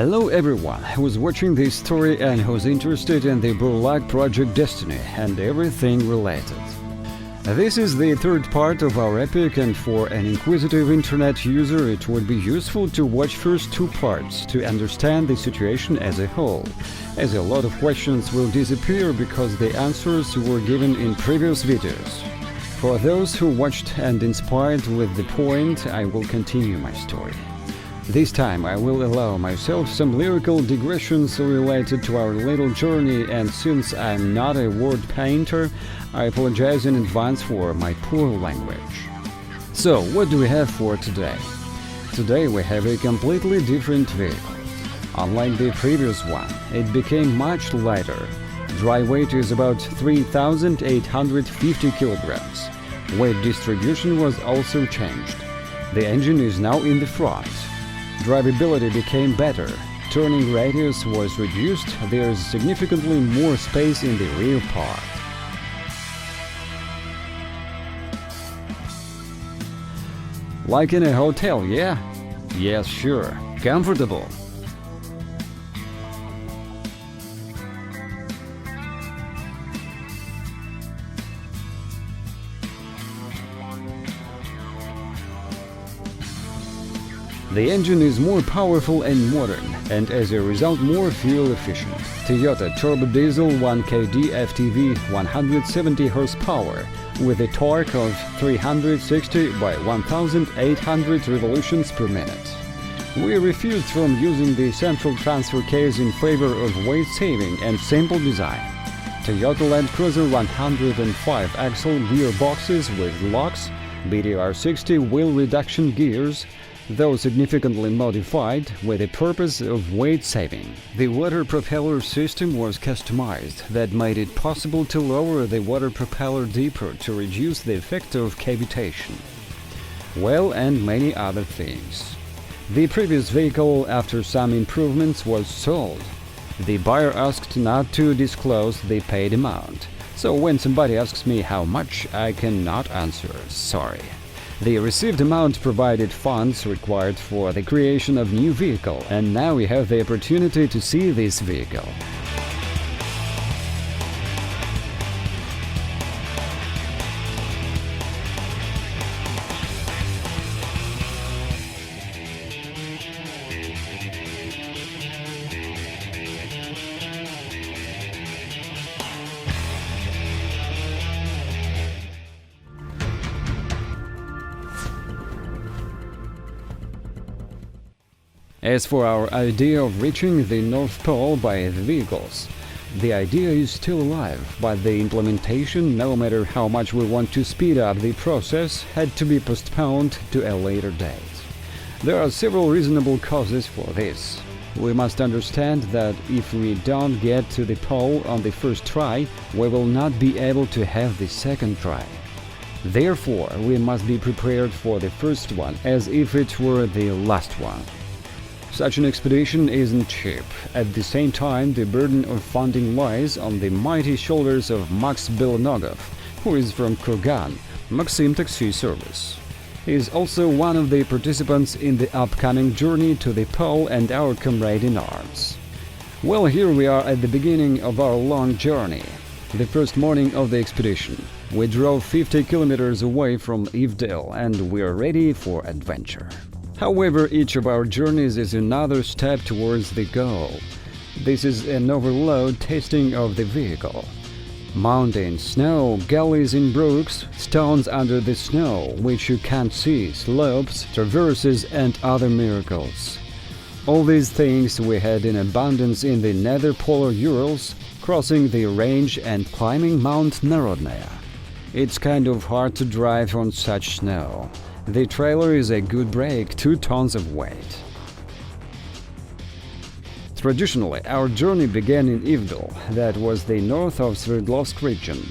Hello everyone who's watching this story and who's interested in the Burlak project Destiny and everything related. This is the third part of our epic, and for an inquisitive internet user it would be useful to watch first two parts to understand the situation as a whole, as a lot of questions will disappear because the answers were given in previous videos. For those who watched and inspired with the point, I will continue my story. This time I will allow myself some lyrical digressions related to our little journey, and since I'm not a word painter, I apologize in advance for my poor language. So, what do we have for today? Today we have a completely different vehicle. Unlike the previous one, it became much lighter. Dry weight is about 3,850 kilograms. Weight distribution was also changed. The engine is now in the front. Drivability became better, turning radius was reduced, there's significantly more space in the rear part. Like in a hotel, yeah? Yes, sure. Comfortable. The engine is more powerful and modern, and as a result more fuel efficient. Toyota Turbo Diesel 1KD FTV 170 horsepower with a torque of 360 by 1800 revolutions per minute. We refused from using the central transfer case in favor of weight saving and simple design. Toyota Land Cruiser 105 axle gearboxes with locks, BDR60 wheel reduction gears, though significantly modified with the purpose of weight saving. The water propeller system was customized that made it possible to lower the water propeller deeper to reduce the effect of cavitation. Well, and many other things. The previous vehicle, after some improvements, was sold. The buyer asked not to disclose the paid amount, so when somebody asks me how much, I cannot answer, sorry. The received amount provided funds required for the creation of new vehicle, and now we have the opportunity to see this vehicle. As for our idea of reaching the North Pole by the vehicles, the idea is still alive, but the implementation, no matter how much we want to speed up the process, had to be postponed to a later date. There are several reasonable causes for this. We must understand that if we don't get to the pole on the first try, we will not be able to have the second try. Therefore, we must be prepared for the first one as if it were the last one. Such an expedition isn't cheap. At the same time, the burden of funding lies on the mighty shoulders of Max Belonogov, who is from Kurgan, Maxim Taxi Service. He is also one of the participants in the upcoming journey to the pole and our comrade in arms. Well, here we are at the beginning of our long journey. The first morning of the expedition, we drove 50 kilometers away from Ivdel, and we are ready for adventure. However, each of our journeys is another step towards the goal. This is an overload testing of the vehicle. Mountains, snow, gullies in brooks, stones under the snow, which you can't see, slopes, traverses, and other miracles. All these things we had in abundance in the nether polar Urals, crossing the range and climbing Mount Narodnaya. It's kind of hard to drive on such snow. The trailer is a good brake, 2 tons of weight. Traditionally, our journey began in Ivdel, that was the north of Sverdlovsk region.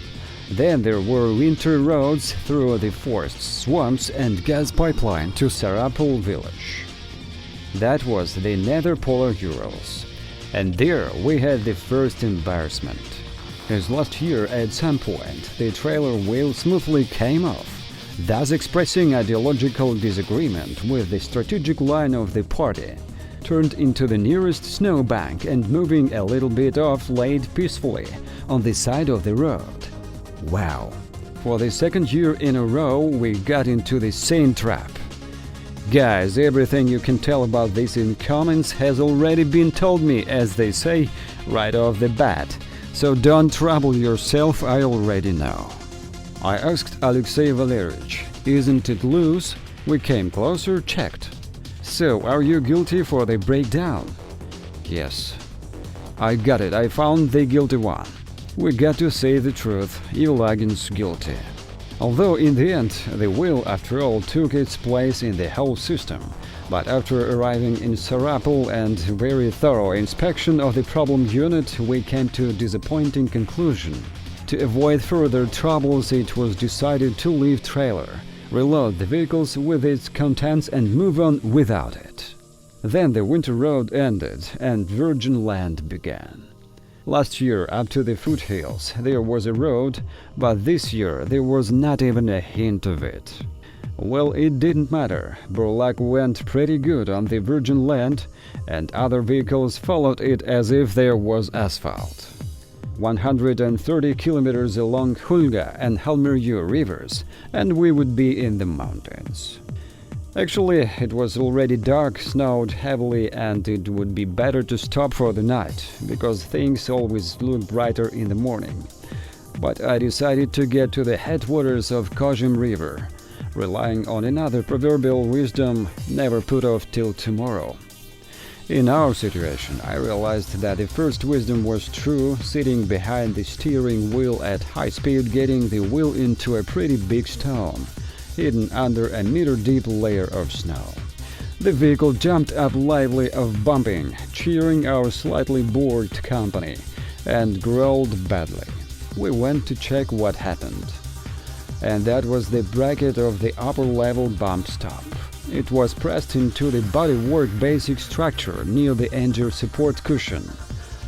Then there were winter roads through the forests, swamps and gas pipeline to Sarapul village. That was the nether polar Urals. And there we had the first embarrassment. As last year at some point the trailer wheel smoothly came off, thus expressing ideological disagreement with the strategic line of the party. turned into the nearest snowbank and moving a little bit off laid peacefully on the side of the road. Wow! For the second year in a row, we got into the same trap. Guys, everything you can tell about this in comments has already been told me, as they say, right off the bat. So don't trouble yourself, I already know. I asked Alexei Valerievich, isn't it loose? We came closer, checked. So, are you guilty for the breakdown? Yes. I got it, I found the guilty one. We got to say the truth, Ilagin's guilty. Although in the end, the wheel after all took its place in the whole system. But after arriving in Sarapul and very thorough inspection of the problem unit, we came to a disappointing conclusion. To avoid further troubles, it was decided to leave trailer, reload the vehicles with its contents and move on without it. Then the winter road ended and virgin land began. Last year, up to the foothills, there was a road, but this year there was not even a hint of it. Well, it didn't matter. Burlak went pretty good on the virgin land, and other vehicles followed it as if there was asphalt. 130 kilometers along Hulga and Halmeryu rivers, and we would be in the mountains. Actually, it was already dark, snowed heavily, and it would be better to stop for the night, because things always look brighter in the morning. But I decided to get to the headwaters of Kozhim River, relying on another proverbial wisdom, never put off till tomorrow. In our situation, I realized that the first wisdom was true, sitting behind the steering wheel at high speed, getting the wheel into a pretty big stone, hidden under a meter-deep layer of snow. The vehicle jumped up lively of bumping, cheering our slightly bored company, and growled badly. We went to check what happened. And that was the bracket of the upper-level bump stop. It was pressed into the bodywork basic structure near the engine support cushion.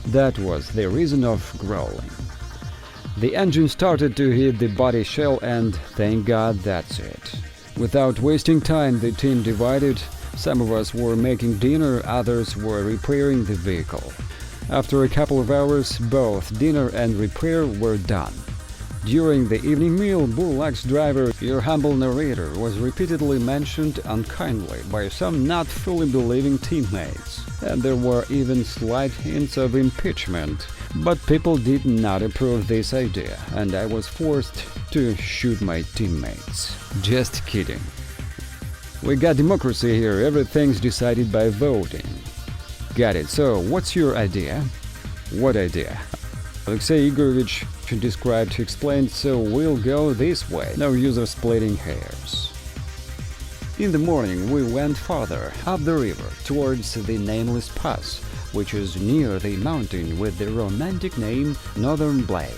That was the reason of growling. The engine started to hit the body shell, and thank God that's it. Without wasting time, the team divided. Some of us were making dinner, others were repairing the vehicle. After a couple of hours, both dinner and repair were done. During the evening meal, Burlak's driver, your humble narrator, was repeatedly mentioned unkindly by some not fully believing teammates, and there were even slight hints of impeachment. But people did not approve this idea, and I was forced to shoot my teammates. Just kidding. We got democracy here, everything's decided by voting. Got it, so what's your idea? What idea? Alexei Igorovich described, explained, so we'll go this way, no use of splitting hairs. In the morning we went farther up the river towards the nameless pass, which is near the mountain with the romantic name Northern Blade.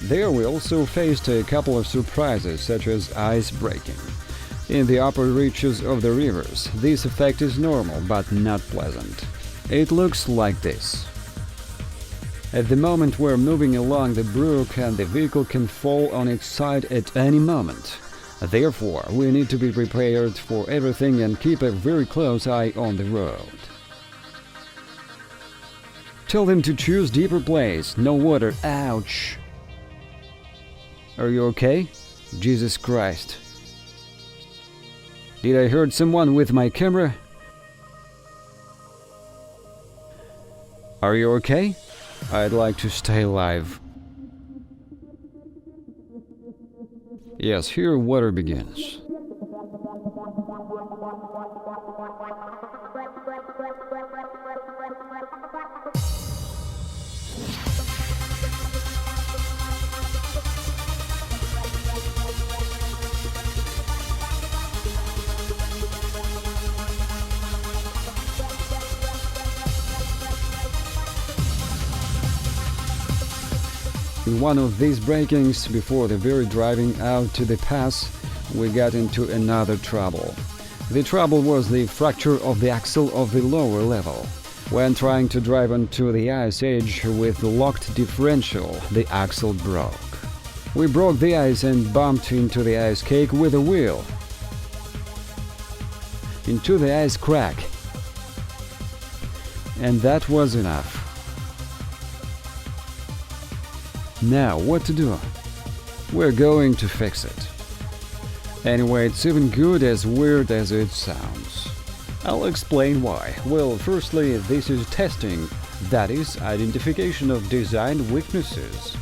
There we also faced a couple of surprises, such as ice breaking. In the upper reaches of the rivers, this effect is normal but not pleasant. It looks like this. At the moment we're moving along the brook and the vehicle can fall on its side at any moment. Therefore, we need to be prepared for everything and keep a very close eye on the road. Tell them to choose deeper place, no water, ouch! Are you okay? Jesus Christ. Did I hurt someone with my camera? Are you okay? I'd like to stay alive. Yes, here water begins. In one of these breakings, before the very driving out to the pass, we got into another trouble. The trouble was the fracture of the axle of the lower level. When trying to drive onto the ice edge with the locked differential, the axle broke. We broke the ice and bumped into the ice cake with a wheel. Into the ice crack. and that was enough. Now, what to do? We're going to fix it. Anyway, it's even good as weird as it sounds. I'll explain why. Well, firstly, this is testing, that is, identification of design weaknesses.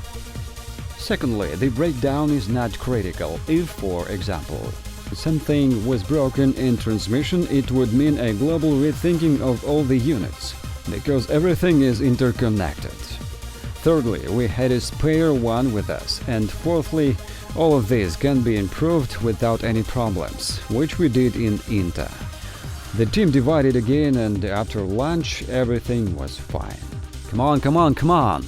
Secondly, the breakdown is not critical. If, for example, something was broken in transmission, it would mean a global rethinking of all the units, because everything is interconnected. Thirdly, we had a spare one with us, and fourthly, all of this can be improved without any problems, which we did in INTA. The team divided again, and after lunch everything was fine. Come on, come on, come on!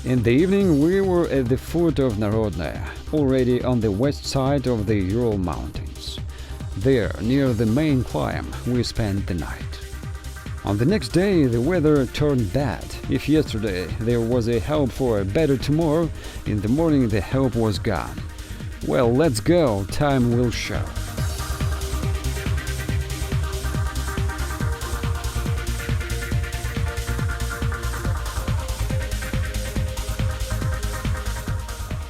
In the evening we were at the foot of Narodnaya, already on the west side of the Ural mountains. There, near the main climb, we spent the night. On the next day the weather turned bad. If yesterday there was a hope for a better tomorrow, in the morning the hope was gone. Well, let's go, time will show.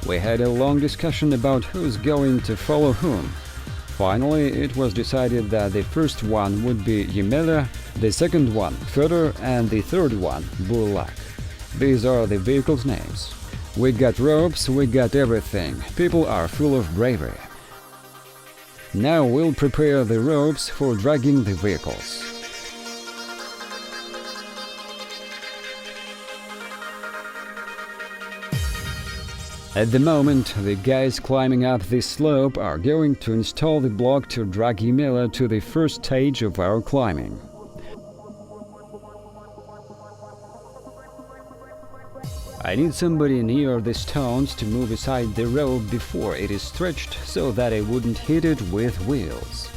We had a long discussion about who's going to follow whom. Finally, it was decided that the first one would be Emelia, the second one Fedor, and the third one Burlak. These are the vehicles' names. We got ropes, we got everything. People are full of bravery. Now we'll prepare the ropes for dragging the vehicles. At the moment, the guys climbing up this slope are going to install the block to drag Emelia to the first stage of our climbing. I need somebody near the stones to move aside the rope before it is stretched so that I wouldn't hit it with wheels.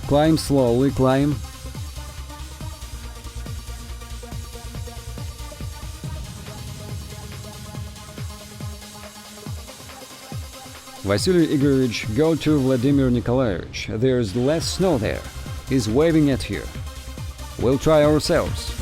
Climb slowly, climb. Vasily Igorovich, go to Vladimir Nikolaevich. There's less snow there. He's waving at you. We'll try ourselves.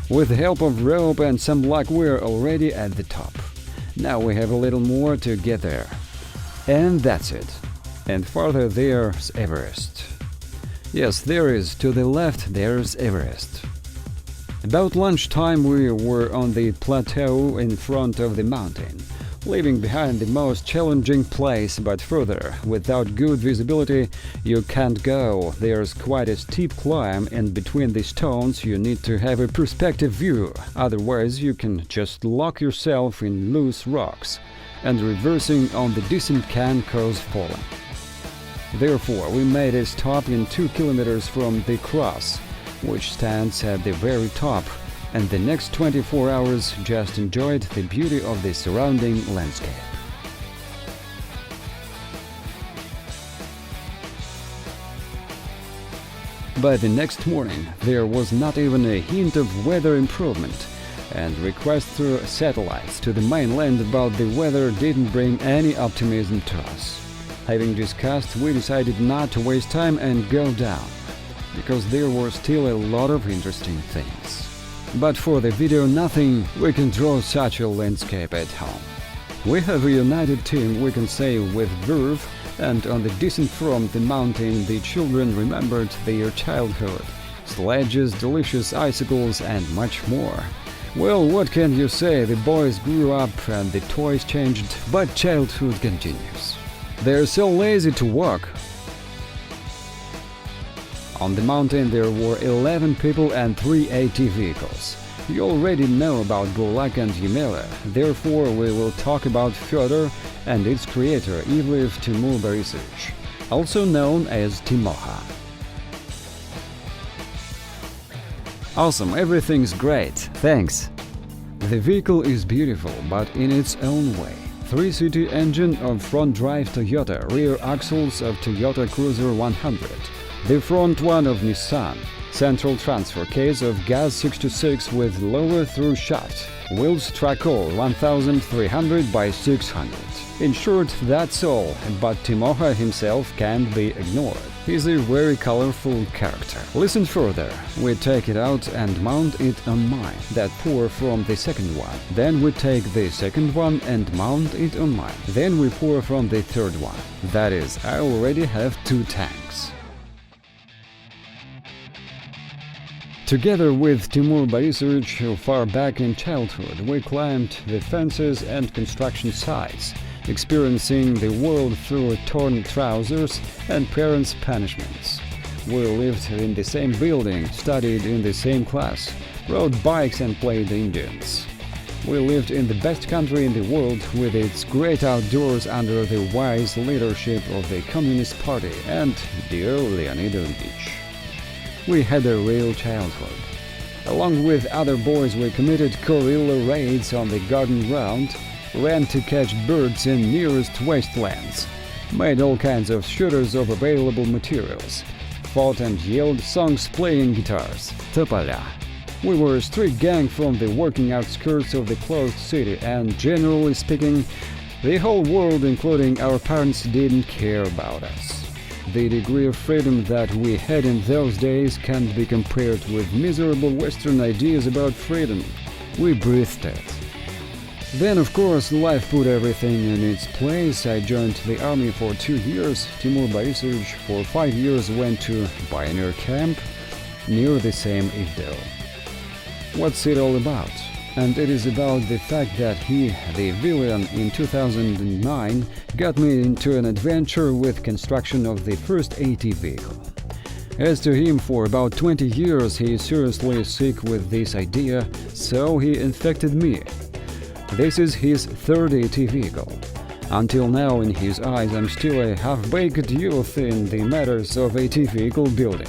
With the help of rope and some luck, we're already at the top. Now we have a little more to get there. And that's it. And farther there's Everest. Yes, there is. To the left there's Everest. About lunchtime we were on the plateau in front of the mountain, leaving behind the most challenging place, but further, without good visibility, you can't go. There's quite a steep climb, and between the stones you need to have a perspective view, otherwise you can just lock yourself in loose rocks, and reversing on the descent can cause falling. Therefore, we made a stop in 2 kilometers from the cross, which stands at the very top, and the next 24 hours just enjoyed the beauty of the surrounding landscape. By the next morning, there was not even a hint of weather improvement, and requests through satellites to the mainland about the weather didn't bring any optimism to us. Having discussed, we decided not to waste time and go down, because there were still a lot of interesting things. But for the video, nothing we can draw such a landscape at home. We have a united team, we can say with verve, and on the descent from the mountain the children remembered their childhood. Sledges, delicious icicles, and much more. Well, what can you say, the boys grew up and the toys changed, but childhood continues. They're so lazy to walk. On the mountain there were 11 people and 3 AT vehicles. You already know about Burlak and Emelia, therefore we will talk about Fyodor and its creator Ivlev Timur Borisovich, also known as Timoha. Awesome, everything's great, thanks. The vehicle is beautiful, but in its own way. 3-seater engine of front-drive Toyota, rear axles of Toyota Cruiser 100, the front one of Nissan, central transfer case of Gas 626 with lower through shaft, wheels Trackall 1300 by 600. In short, that's all, but Timoha himself can't be ignored. He's a very colorful character. Listen further. We take it out and mount it on mine, that pour from the second one. Then we take the second one and mount it on mine. Then we pour from the third one. That is, I already have 2 tanks. Together with Timur Borisovich, far back in childhood, we climbed the fences and construction sites, experiencing the world through torn trousers and parents' punishments. We lived in the same building, studied in the same class, rode bikes and played Indians. We lived in the best country in the world with its great outdoors under the wise leadership of the Communist Party and dear Leonid Ilyich. We had a real childhood. Along with other boys we committed guerrilla raids on the garden ground, ran to catch birds in nearest wastelands, made all kinds of shooters of available materials, fought and yelled songs playing guitars, topola. We were a street gang from the working outskirts of the closed city and, generally speaking, the whole world, including our parents, didn't care about us. The degree of freedom that we had in those days can't be compared with miserable Western ideas about freedom. We breathed it. Then, of course, life put everything in its place. I joined the army for 2 years. Timur Borisovich for 5 years went to pioneer camp near the same Ivdel. What's it all about? And it is about the fact that he, the villain in 2009, got me into an adventure with construction of the first AT vehicle. As to him, for about 20 years he is seriously sick with this idea, so he infected me. This is his 3rd AT vehicle. Until now, in his eyes, I'm still a half-baked youth in the matters of AT vehicle building.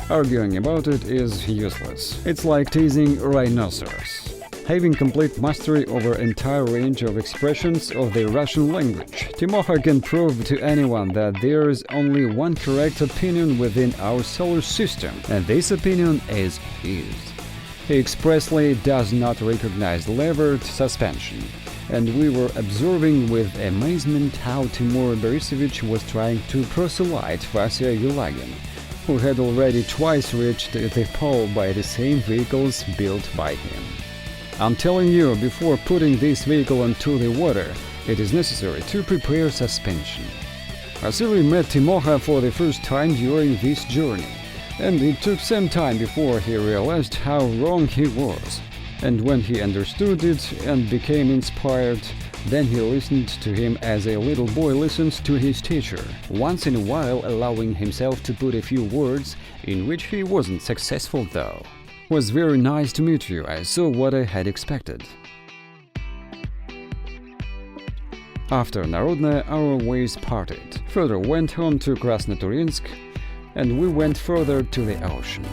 Arguing about it is useless. It's like teasing a rhinoceros. Having complete mastery over entire range of expressions of the Russian language, Timoha can prove to anyone that there is only one correct opinion within our solar system, and this opinion is his. He expressly does not recognize levered suspension, and we were observing with amazement how Timur Borisovich was trying to proselyte Vasya Yulagin, who had already twice reached the pole by the same vehicles built by him. I'm telling you, before putting this vehicle into the water, it is necessary to prepare suspension. Vasily met Timoha for the first time during this journey, and it took some time before he realized how wrong he was. And when he understood it and became inspired, then he listened to him as a little boy listens to his teacher, once in a while allowing himself to put a few words in which he wasn't successful though. Was very nice to meet you. I saw what I had expected. After Narodnaya, our ways parted. Further went home to Krasnoturinsk, and we went further to the ocean.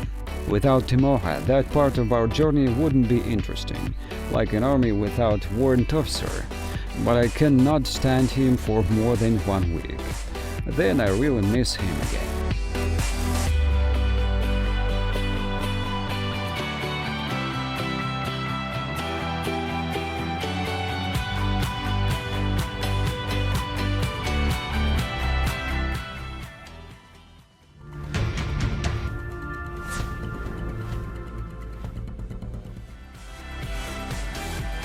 Without Timoha, that part of our journey wouldn't be interesting, like an army without warrant officer. But I cannot stand him for more than 1 week. Then I really miss him again.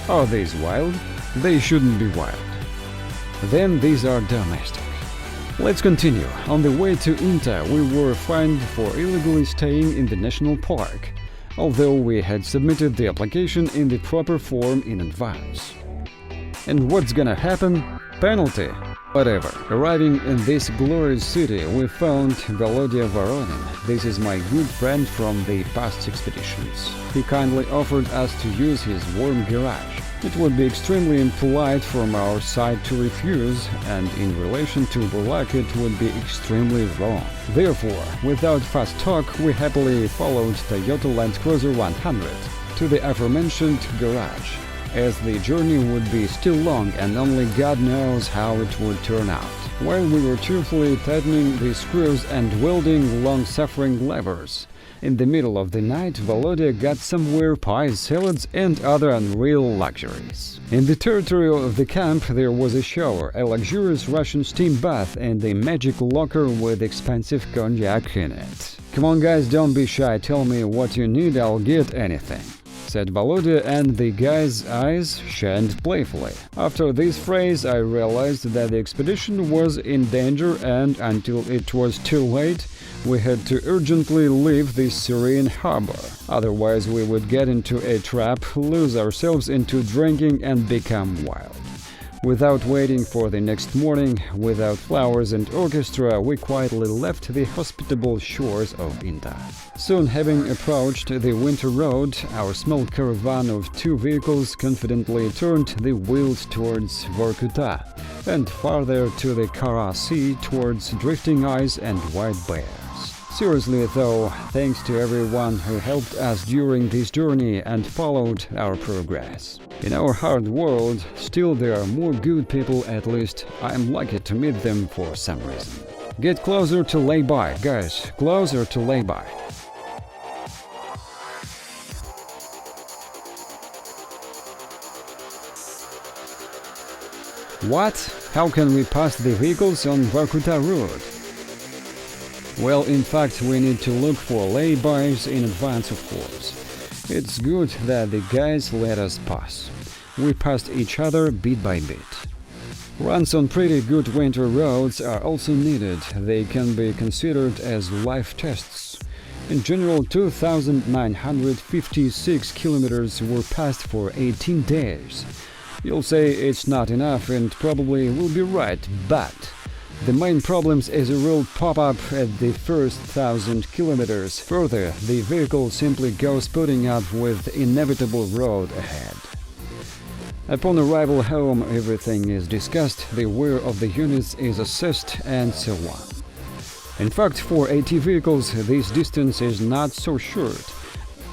Are these wild? They shouldn't be wild. Then these are domestic. Let's continue. On the way to Inta, we were fined for illegally staying in the national park, although we had submitted the application in the proper form in advance. And what's gonna happen? Penalty. Whatever. Arriving in this glorious city, we found Volodya Voronin. This is my good friend from the past expeditions. He kindly offered us to use his warm garage. It would be extremely impolite from our side to refuse, and in relation to Burlak it would be extremely wrong. Therefore, without fast talk, we happily followed Toyota Land Cruiser 100 to the aforementioned garage, as the journey would be still long and only God knows how it would turn out. While we were cheerfully tightening the screws and welding long-suffering levers, in the middle of the night, Volodya got somewhere pies, salads, and other unreal luxuries. In the territory of the camp there was a shower, a luxurious Russian steam bath, and a magic locker with expensive cognac in it. "Come on guys, don't be shy, tell me what you need, I'll get anything," said Volodya, and the guy's eyes shined playfully. After this phrase I realized that the expedition was in danger, and until it was too late, we had to urgently leave this serene harbor. Otherwise we would get into a trap, lose ourselves into drinking, and become wild. Without waiting for the next morning, without flowers and orchestra, we quietly left the hospitable shores of Inta. Soon, having approached the winter road, our small caravan of 2 vehicles confidently turned the wheels towards Vorkuta, and farther to the Kara Sea towards drifting ice and white bears. Seriously though, thanks to everyone who helped us during this journey and followed our progress. In our hard world, still there are more good people, at least I'm lucky to meet them for some reason. Get closer to lay by, guys, closer to lay by. What? How can we pass the vehicles on Vorkuta road? Well, in fact, we need to look for laybys in advance, of course. It's good that the guys let us pass. We passed each other bit by bit. Runs on pretty good winter roads are also needed. They can be considered as life tests. In general, 2,956 kilometers were passed for 18 days. You'll say it's not enough, and probably will be right, but the main problems as a rule pop up at the first 1,000 kilometers. Further, the vehicle simply goes putting up with the inevitable road ahead. Upon arrival home, everything is discussed, the wear of the units is assessed, and so on. In fact, for AT vehicles, this distance is not so short,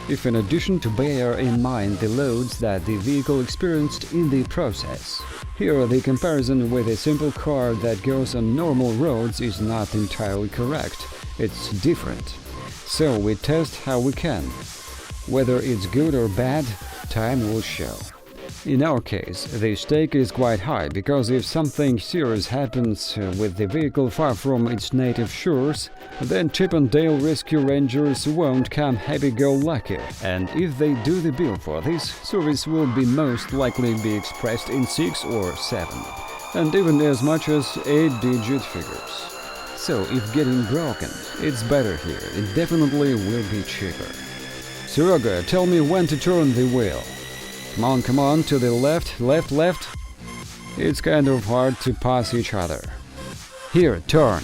if in addition to bear in mind the loads that the vehicle experienced in the process. Here, the comparison with a simple car that goes on normal roads is not entirely correct. It's different. So we test how we can. Whether it's good or bad, time will show. In our case, the stake is quite high, because if something serious happens with the vehicle far from its native shores, then Chip and Dale Rescue Rangers won't come happy-go-lucky, and if they do the bill for this, service will be most likely be expressed in 6 or 7, and even as much as 8-digit figures. So if getting broken, it's better here, it definitely will be cheaper. Siroga, tell me when to turn the wheel. Come on, to the left, left. It's kind of hard to pass each other. Here, turn.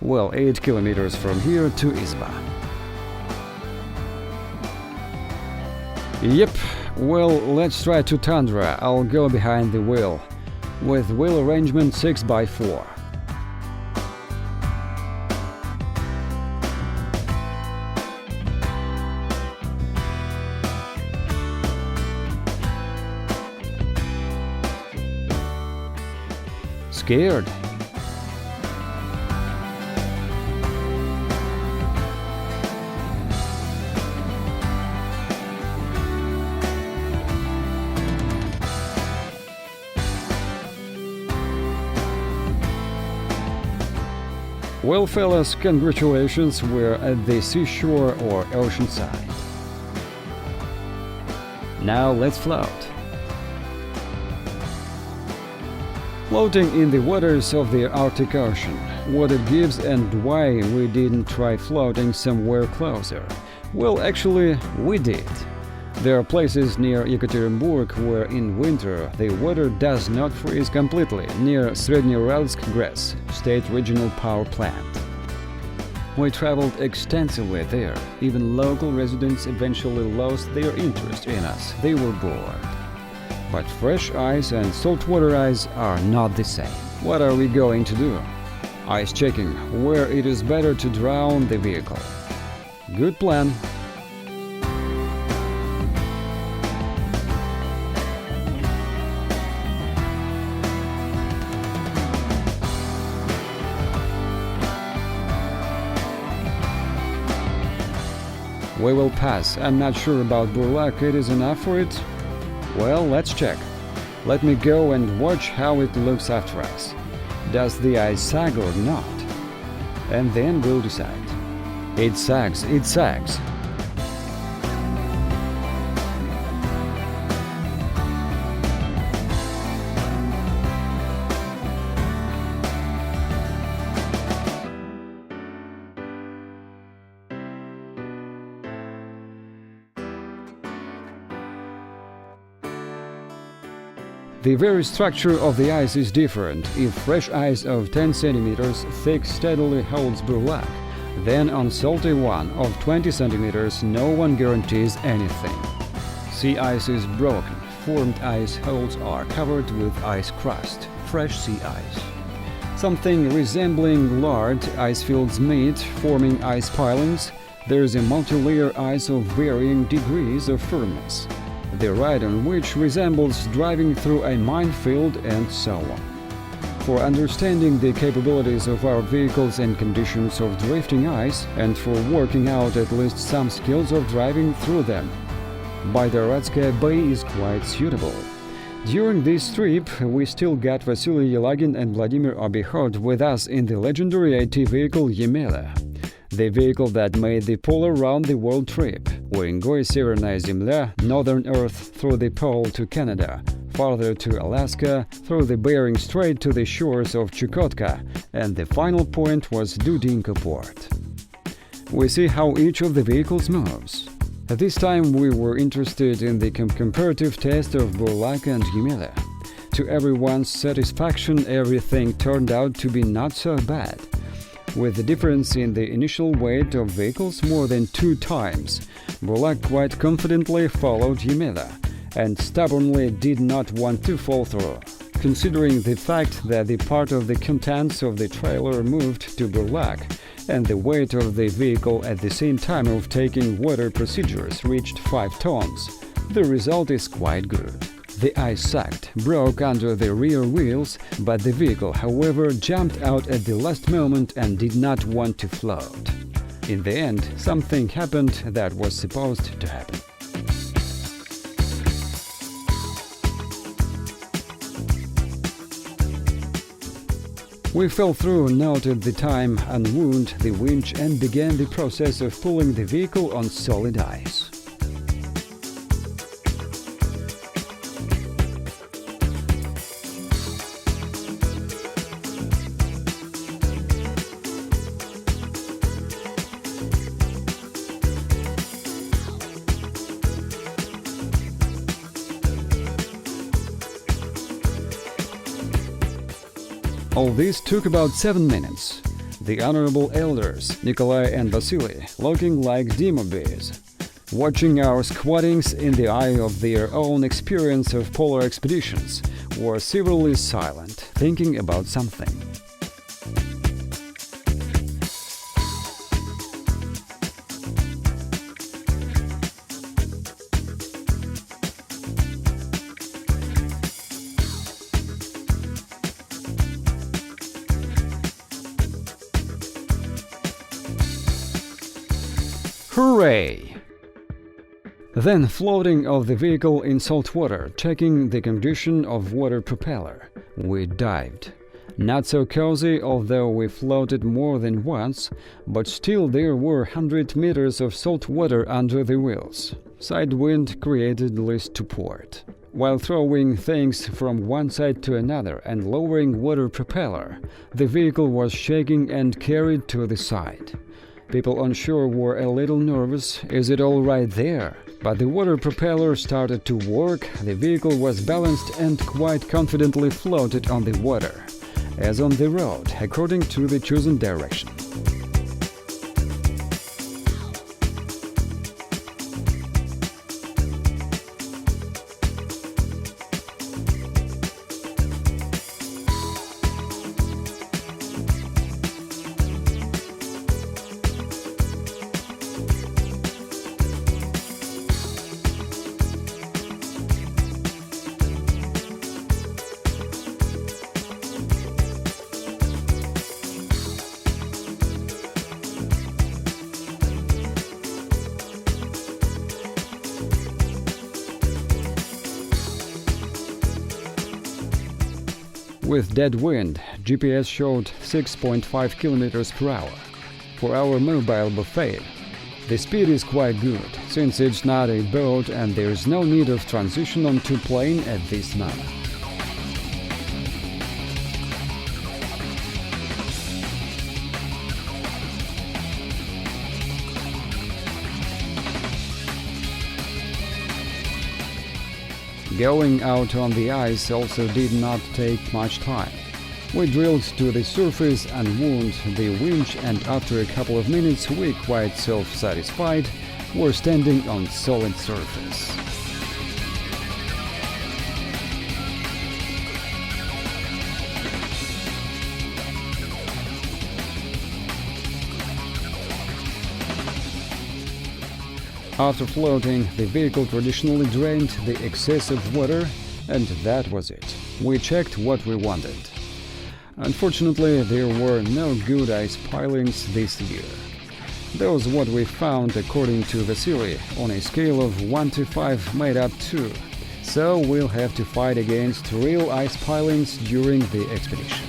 Well, 8 kilometers from here to Izba. Yep, well, let's try to Tundra. I'll go behind the wheel. With wheel arrangement 6x4. Scared? Well, fellas, congratulations, we're at the seashore or oceanside. Now let's float. Floating in the waters of the Arctic Ocean. What it gives and why we didn't try floating somewhere closer. Well, actually, we did. There are places near Yekaterinburg where in winter the water does not freeze completely, near Srednyouralsk GRES, State Regional Power Plant. We traveled extensively there. Even local residents eventually lost their interest in us. They were bored. But fresh ice and saltwater ice are not the same. What are we going to do? Ice checking, where it is better to drown the vehicle. Good plan. We will pass. I'm not sure about Burlak. It is enough for it? Well, let's check. Let me go and watch how it looks after us. Does the ice sag or not? And then we'll decide. It sags, it sags. The very structure of the ice is different. If fresh ice of 10 centimeters thick steadily holds Burlak, then on salty one of 20 centimeters no one guarantees anything. Sea ice is broken. Formed ice holes are covered with ice crust, fresh sea ice. Something resembling lard ice fields meet, forming ice pilings. There is a multi-layer ice of varying degrees of firmness, the ride on which resembles driving through a minefield, and so on. For understanding the capabilities of our vehicles and conditions of drifting ice, and for working out at least some skills of driving through them, Uralskaya Bay is quite suitable. During this trip, we still got Vasily Yelagin and Vladimir Obihod with us in the legendary AT vehicle Emelia, the vehicle that made the polar round-the-world trip. Уренгой, Северная Земля, Northern Earth through the pole to Canada, farther to Alaska, through the Bering Strait to the shores of Chukotka, and the final point was Dudinka port. We see how each of the vehicles moves. At this time we were interested in the comparative test of Burlak and Emelia. To everyone's satisfaction, everything turned out to be not so bad. With the difference in the initial weight of vehicles more than 2 times, Burlak quite confidently followed Emelia and stubbornly did not want to fall through. Considering the fact that the part of the contents of the trailer moved to Burlak and the weight of the vehicle at the same time of taking water procedures reached 5 tons, the result is quite good. The ice sagged, broke under the rear wheels, but the vehicle, however, jumped out at the last moment and did not want to float. In the end, something happened that was supposed to happen. We fell through, noted the time, unwound the winch and began the process of pulling the vehicle on solid ice. All this took about 7 minutes. The honorable elders, Nikolai and Vasily, looking like demobees, watching our squattings in the eye of their own experience of polar expeditions, were severely silent, thinking about something. Hooray! Then floating of the vehicle in salt water, checking the condition of water propeller, we dived. Not so cozy, although we floated more than once, but still there were 100 meters of salt water under the wheels. Side wind created least to port. While throwing things from one side to another and lowering water propeller, the vehicle was shaking and carried to the side. People on shore were a little nervous. Is it all right there? But the water propeller started to work, the vehicle was balanced and quite confidently floated on the water, as on the road, according to the chosen direction. With dead wind, GPS showed 6.5 kilometers per hour. For our mobile buffet, the speed is quite good, since it's not a boat and there's no need of transition onto plane at this moment. Going out on the ice also did not take much time. We drilled to the surface and wound the winch, and after a couple of minutes we, quite self-satisfied, were standing on solid surface. After floating, the vehicle traditionally drained the excess of water, and that was it. We checked what we wanted. Unfortunately, there were no good ice pilings this year. Those what we found, according to Vasily, on a scale of 1 to 5 made up 2. So we'll have to fight against real ice pilings during the expedition.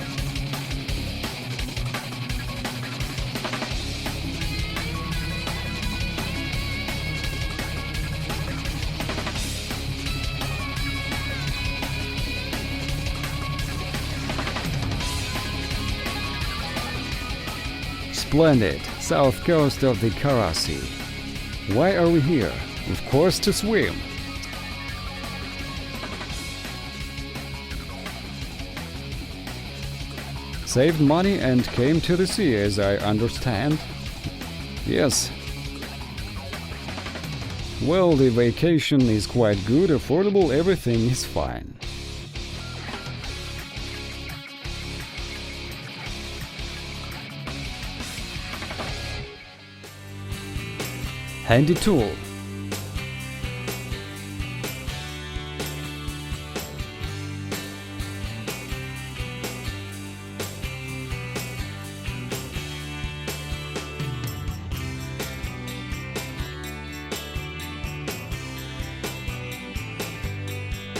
Splendid, south coast of the Kara Sea. Why are we here? Of course, to swim. Saved money and came to the sea, as I understand. Yes. Well, the vacation is quite good, affordable, everything is fine. Handy tool.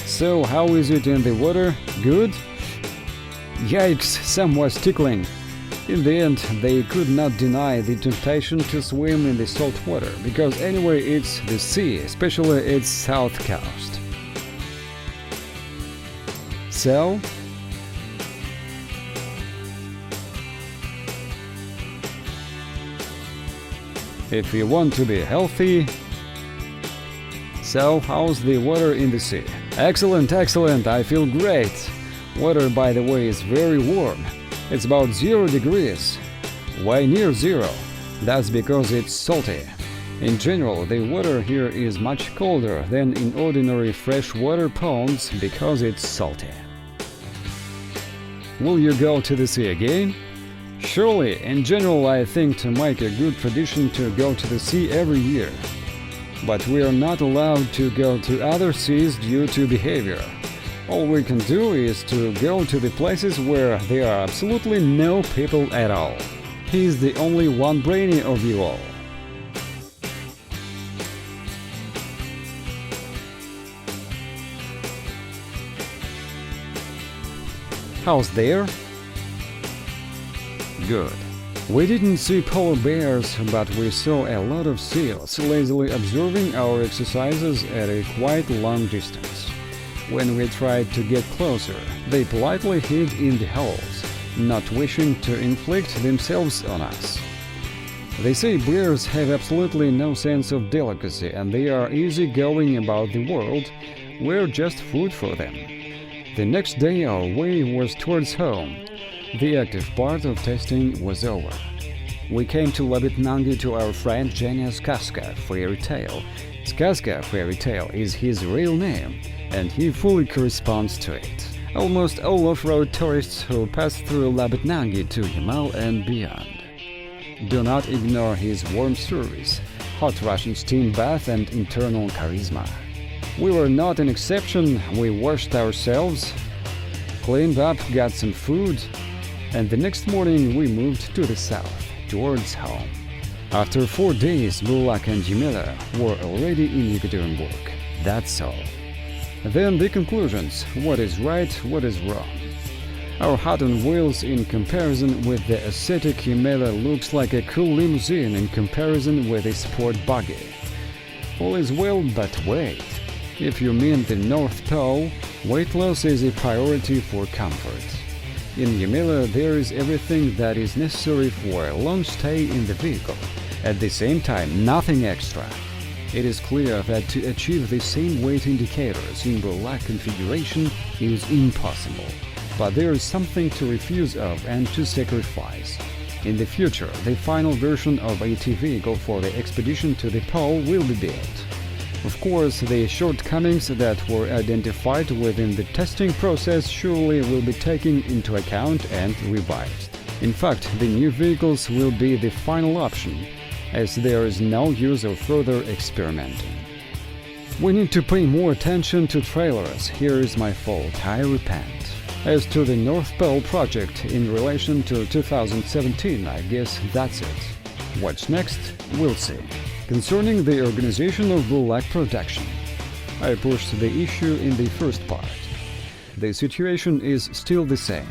So, how is it in the water? Good? Yikes, some was tickling. In the end, they could not deny the temptation to swim in the salt water, because anyway it's the sea, especially its south coast. So, if you want to be healthy, so how's the water in the sea? Excellent, excellent, I feel great. Water, by the way, is very warm. It's about 0 degrees. Why near 0? That's because it's salty. In general, the water here is much colder than in ordinary freshwater ponds because it's salty. Will you go to the sea again? Surely, in general, I think to make a good tradition to go to the sea every year. But we are not allowed to go to other seas due to behavior. All we can do is to go to the places where there are absolutely no people at all. He's the only one brainy of you all. How's there? Good. We didn't see polar bears, but we saw a lot of seals lazily observing our exercises at a quite long distance. When we tried to get closer, they politely hid in the holes, not wishing to inflict themselves on us. They say bears have absolutely no sense of delicacy and they are easy-going about the world. We're just food for them. The next day our way was towards home. The active part of testing was over. We came to Labitnangi to our friend Jenya's Karskое fairy tale. Karskое fairy tale is his real name, and he fully corresponds to it. Almost all off-road tourists who pass through Labitnangi to Emel and beyond. Do not ignore his warm service, hot Russian steam bath and internal charisma. We were not an exception. We washed ourselves, cleaned up, got some food, and the next morning we moved to the south, towards home. After 4 days, Burlak and Emelia were already in Ekaterinburg. That's all. Then the conclusions, what is right, what is wrong. Our hut on wheels in comparison with the ascetic Emelia looks like a cool limousine in comparison with a sport buggy. All is well, but wait. If you mean the North Pole, weight loss is a priority for comfort. In Emelia there is everything that is necessary for a long stay in the vehicle. At the same time, nothing extra. It is clear that to achieve the same weight indicators in Burlak configuration is impossible. But there is something to refuse of and to sacrifice. In the future, the final version of AT vehicle for the expedition to the pole will be built. Of course, the shortcomings that were identified within the testing process surely will be taken into account and revised. In fact, the new vehicles will be the final option, as there is no use of further experimenting. We need to pay more attention to trailers. Here is my fault, I repent. As to the North Pole project in relation to 2017, I guess that's it. What's next? We'll see. Concerning the organization of Burlak production, I pushed the issue in the first part. The situation is still the same.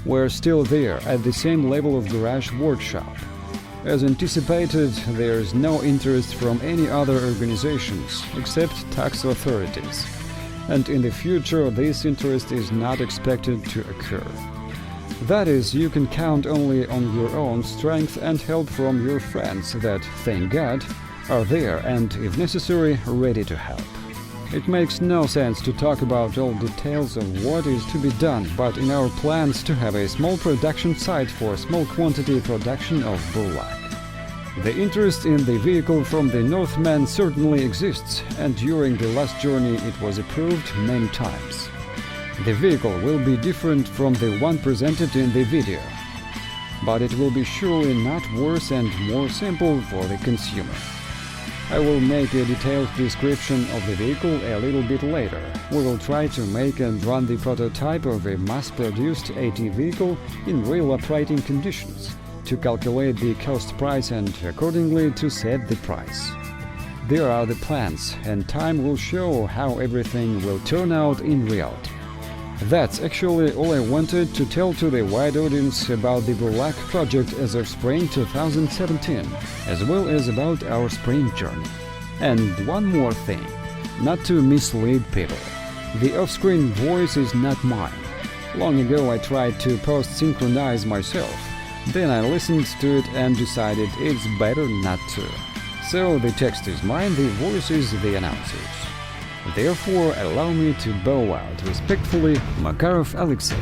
We're still there at the same level of garage workshop. As anticipated, there is no interest from any other organizations except tax authorities. And in the future, this interest is not expected to occur. That is, you can count only on your own strength and help from your friends that, thank God, are there and, if necessary, ready to help. It makes no sense to talk about all details of what is to be done, but in our plans to have a small production site for small quantity production of Burlak. The interest in the vehicle from the Northmen certainly exists, and during the last journey it was approved many times. The vehicle will be different from the one presented in the video, but it will be surely not worse and more simple for the consumer. I will make a detailed description of the vehicle a little bit later. We will try to make and run the prototype of a mass-produced AT vehicle in real operating conditions, to calculate the cost price and accordingly to set the price. There are the plans, and time will show how everything will turn out in reality. That's actually all I wanted to tell to the wide audience about the Burlak project as of spring 2017, as well as about our spring journey. And one more thing, not to mislead people. The off-screen voice is not mine. Long ago I tried to post-synchronize myself. Then I listened to it and decided it's better not to. So the text is mine, the voice is the announcer's. Therefore, allow me to bow out respectfully, Makarov Aleksei.